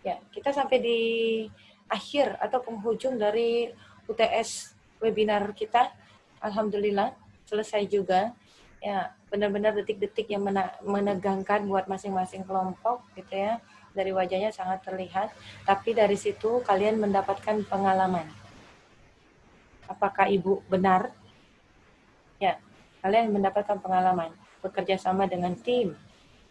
Ya, kita sampai di akhir atau penghujung dari UTS webinar kita. Alhamdulillah selesai juga. Ya, benar-benar detik-detik yang menegangkan buat masing-masing kelompok gitu ya. Dari wajahnya sangat terlihat, tapi dari situ kalian mendapatkan pengalaman. Apakah Ibu benar? Ya, kalian mendapatkan pengalaman bekerja sama dengan tim.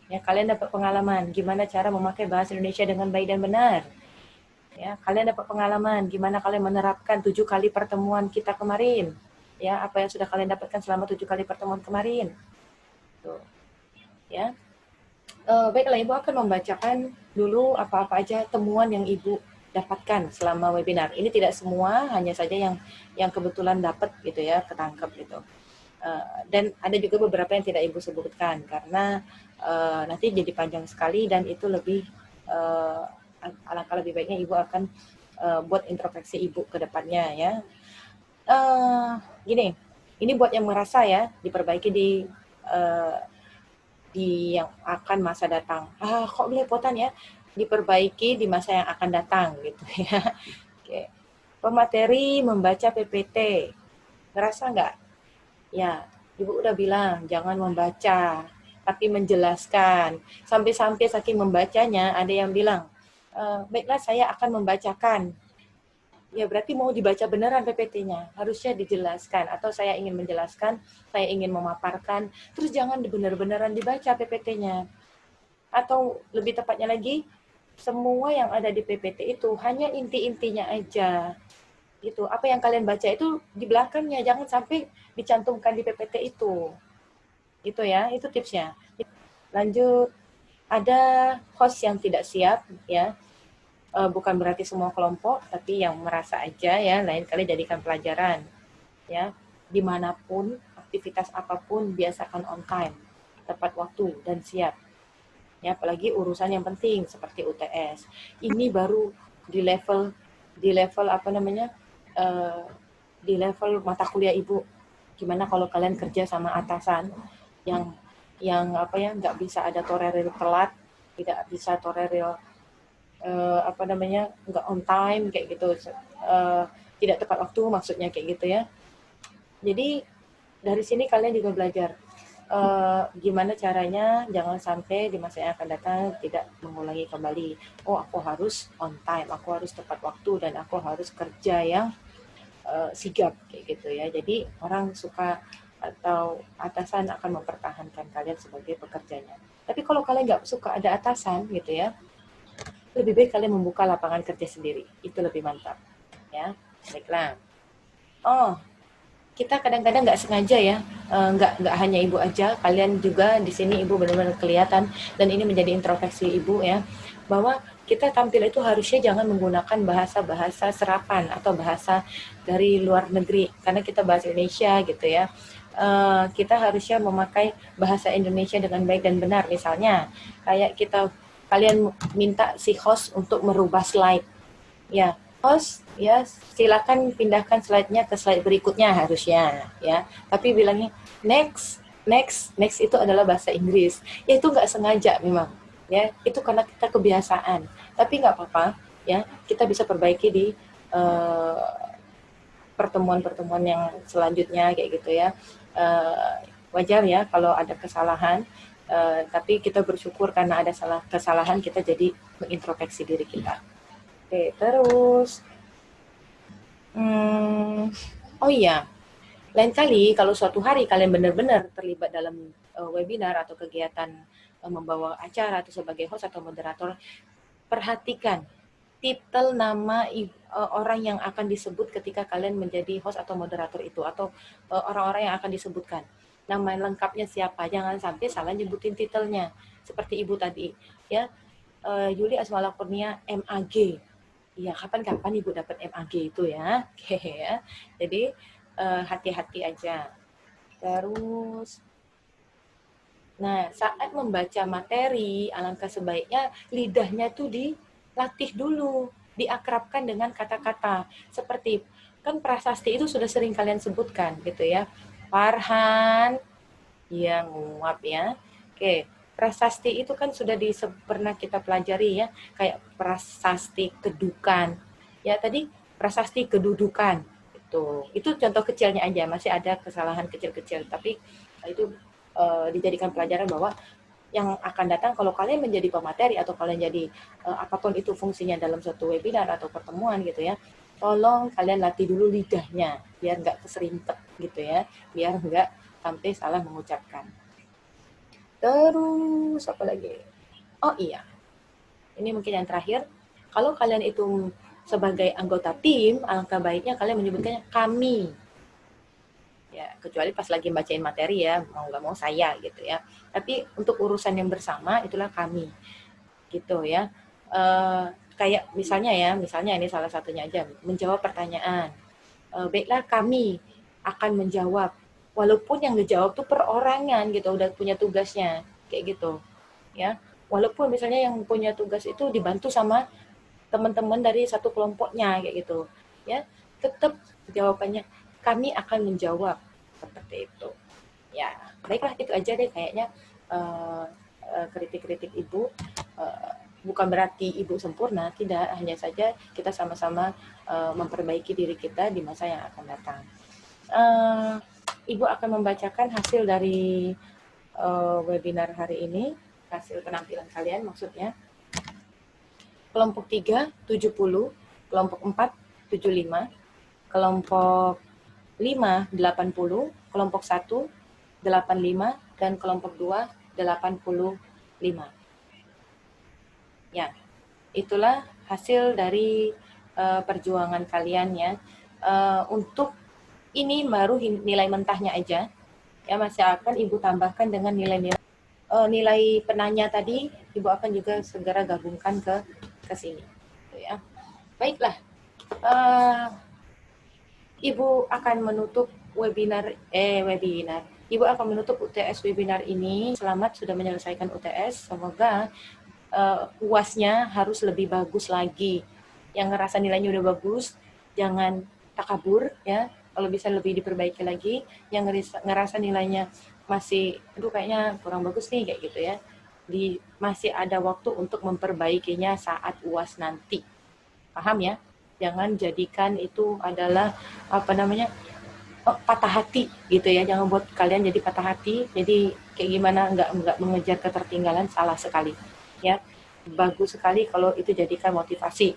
Ya, kalian dapat pengalaman gimana cara memakai bahasa Indonesia dengan baik dan benar. Ya, kalian dapat pengalaman gimana kalian menerapkan 7 kali pertemuan kita kemarin. Ya, apa yang sudah kalian dapatkan selama 7 kali pertemuan kemarin. Tuh, ya. Baiklah, Ibu akan membacakan dulu apa-apa aja temuan yang Ibu dapatkan selama webinar. Ini tidak semua, hanya saja yang kebetulan dapat gitu ya, ketangkep gitu. Dan ada juga beberapa yang tidak Ibu sebutkan karena nanti jadi panjang sekali dan itu lebih alangkah lebih baiknya Ibu akan buat introspeksi Ibu ke depannya ya. Gini, ini buat yang merasa ya, diperbaiki uh, di yang akan masa datang. Kok belepotan ya? Diperbaiki di masa yang akan datang gitu ya. Oke. Pemateri membaca PPT. Ngerasa nggak? Ya, Ibu udah bilang jangan membaca, tapi menjelaskan. Sampai-sampai saking membacanya ada yang bilang, baiklah saya akan membacakan. Ya berarti mau dibaca beneran PPT-nya, harusnya dijelaskan. Atau saya ingin menjelaskan, saya ingin memaparkan, terus jangan bener-beneran dibaca PPT-nya. Atau lebih tepatnya lagi, semua yang ada di PPT itu hanya inti-intinya aja. Gitu. Apa yang kalian baca itu di belakangnya, jangan sampai dicantumkan di PPT itu. Gitu ya, itu tipsnya. Lanjut, ada host yang tidak siap ya. Bukan berarti semua kelompok, tapi yang merasa aja ya, lain kali jadikan pelajaran ya. Dimanapun, aktivitas apapun biasakan on time, tepat waktu dan siap. Ya, apalagi urusan yang penting seperti UTS. Ini baru di level apa namanya? Uh, di level mata kuliah Ibu. Gimana kalau kalian kerja sama atasan yang apa ya, nggak bisa ada toreil telat, tidak bisa toreil apa namanya, nggak on time kayak gitu, tidak tepat waktu maksudnya kayak gitu ya. Jadi dari sini kalian juga belajar gimana caranya jangan sampai di masa yang akan datang tidak mengulangi kembali. Oh, aku harus on time, aku harus tepat waktu, dan aku harus kerja yang sigap kayak gitu ya. Jadi orang suka atau atasan akan mempertahankan kalian sebagai pekerjanya. Tapi kalau kalian nggak suka ada atasan gitu ya, lebih baik kalian membuka lapangan kerja sendiri. Itu lebih mantap. Ya, baiklah. Oh, kita kadang-kadang nggak sengaja ya, nggak hanya Ibu aja, kalian juga di sini Ibu benar-benar kelihatan, dan ini menjadi introspeksi Ibu ya, bahwa kita tampil itu harusnya jangan menggunakan bahasa-bahasa serapan atau bahasa dari luar negeri, karena kita bahasa Indonesia gitu ya. Kita harusnya memakai bahasa Indonesia dengan baik dan benar. Misalnya kayak kalian minta si host untuk merubah slide ya, host ya silakan pindahkan slide-nya ke slide berikutnya harusnya ya, tapi bilangnya next next next itu adalah bahasa Inggris ya, itu nggak sengaja memang ya, itu karena kita kebiasaan, tapi nggak apa-apa ya, kita bisa perbaiki di pertemuan-pertemuan yang selanjutnya kayak gitu ya. Wajar ya kalau ada kesalahan, tapi kita bersyukur karena ada kesalahan kita jadi mengintrospeksi diri kita. Oke, terus oh iya, lain kali kalau suatu hari kalian benar-benar terlibat dalam webinar atau kegiatan membawa acara atau sebagai host atau moderator, perhatikan titel nama orang yang akan disebut ketika kalian menjadi host atau moderator itu, atau orang-orang yang akan disebutkan. Nama lengkapnya siapa, jangan sampai salah nyebutin titelnya. Seperti Ibu tadi, ya, Yuli Asmala Kurnia MAG. Iya, kapan-kapan Ibu dapat MAG itu ya. Oke ya. Jadi hati-hati aja. Terus, nah saat membaca materi, alangkah sebaiknya lidahnya tuh dilatih dulu, diakrabkan dengan kata-kata. Seperti, kan prasasti itu sudah sering kalian sebutkan gitu ya. Farhan, yang nguap ya. Oke, prasasti itu kan sudah pernah kita pelajari ya, kayak prasasti kedudukan. Ya tadi prasasti kedudukan itu contoh kecilnya aja, masih ada kesalahan kecil-kecil, tapi itu dijadikan pelajaran bahwa yang akan datang kalau kalian menjadi pemateri atau kalian jadi apapun itu fungsinya dalam suatu webinar atau pertemuan gitu ya, tolong kalian latih dulu lidahnya biar nggak keserimpet gitu ya, biar nggak sampai salah mengucapkan. Terus apa lagi? Oh iya, ini mungkin yang terakhir. Kalau kalian itu sebagai anggota tim, alangkah baiknya kalian menyebutkannya kami. Ya, kecuali pas lagi bacain materi ya, mau nggak mau saya gitu ya. Tapi untuk urusan yang bersama itulah kami, gitu ya. Kayak misalnya ini salah satunya aja, menjawab pertanyaan. Baiklah kami akan menjawab. Walaupun yang dijawab tuh perorangan gitu, udah punya tugasnya, kayak gitu. Ya, walaupun misalnya yang punya tugas itu dibantu sama teman-teman dari satu kelompoknya kayak gitu, ya, tetap jawabannya kami akan menjawab seperti itu. Ya, baiklah itu aja deh kayaknya kritik-kritik Ibu. Bukan berarti Ibu sempurna, tidak, hanya saja kita sama-sama memperbaiki diri kita di masa yang akan datang. Ibu akan membacakan hasil dari webinar hari ini, hasil penampilan kalian maksudnya. Kelompok 3, 70, kelompok 4, 75, kelompok 5, 80, kelompok 1, 85, dan kelompok 2, 85. Ya, itulah hasil dari perjuangan kalian ya. Untuk ini baru nilai mentahnya aja. Ya, masih akan Ibu tambahkan dengan nilai-nilai nilai penanya tadi, Ibu akan juga segera gabungkan ke sini. Ya. Baiklah. Ibu akan menutup webinar. Ibu akan menutup UTS webinar ini. Selamat sudah menyelesaikan UTS. Semoga UAS-nya harus lebih bagus lagi. Yang ngerasa nilainya udah bagus, jangan takabur ya. Kalau bisa lebih diperbaiki lagi. Yang ngerasa nilainya masih, aduh kayaknya kurang bagus nih kayak gitu ya. Masih ada waktu untuk memperbaikinya saat UAS nanti. Paham ya? Jangan jadikan itu adalah patah hati gitu ya. Jangan buat kalian jadi patah hati. Jadi kayak gimana nggak mengejar ketertinggalan, salah sekali ya. Bagus sekali kalau itu jadikan motivasi.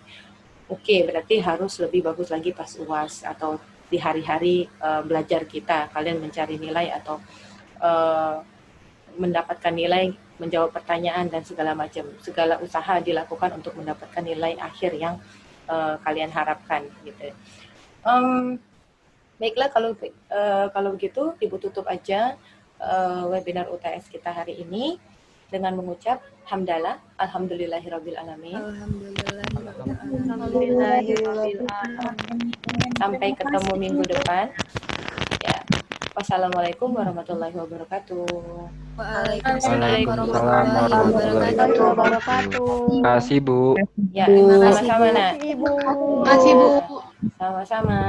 Oke, berarti harus lebih bagus lagi pas UAS atau di hari-hari belajar kita. Kalian mencari nilai atau mendapatkan nilai, menjawab pertanyaan dan segala macam. Segala usaha dilakukan untuk mendapatkan nilai akhir yang kalian harapkan gitu. Baiklah kalau begitu Ibu tutup aja webinar UTS kita hari ini dengan mengucap hamdalah, alhamdulillahirabbil alamin. Sampai ketemu minggu depan. Ya. Wassalamualaikum warahmatullahi wabarakatuh. Waalaikumsalam warahmatullahi wabarakatuh. Terima kasih Bu. Ya, sama-sama. Terima kasih Bu. Sama-sama.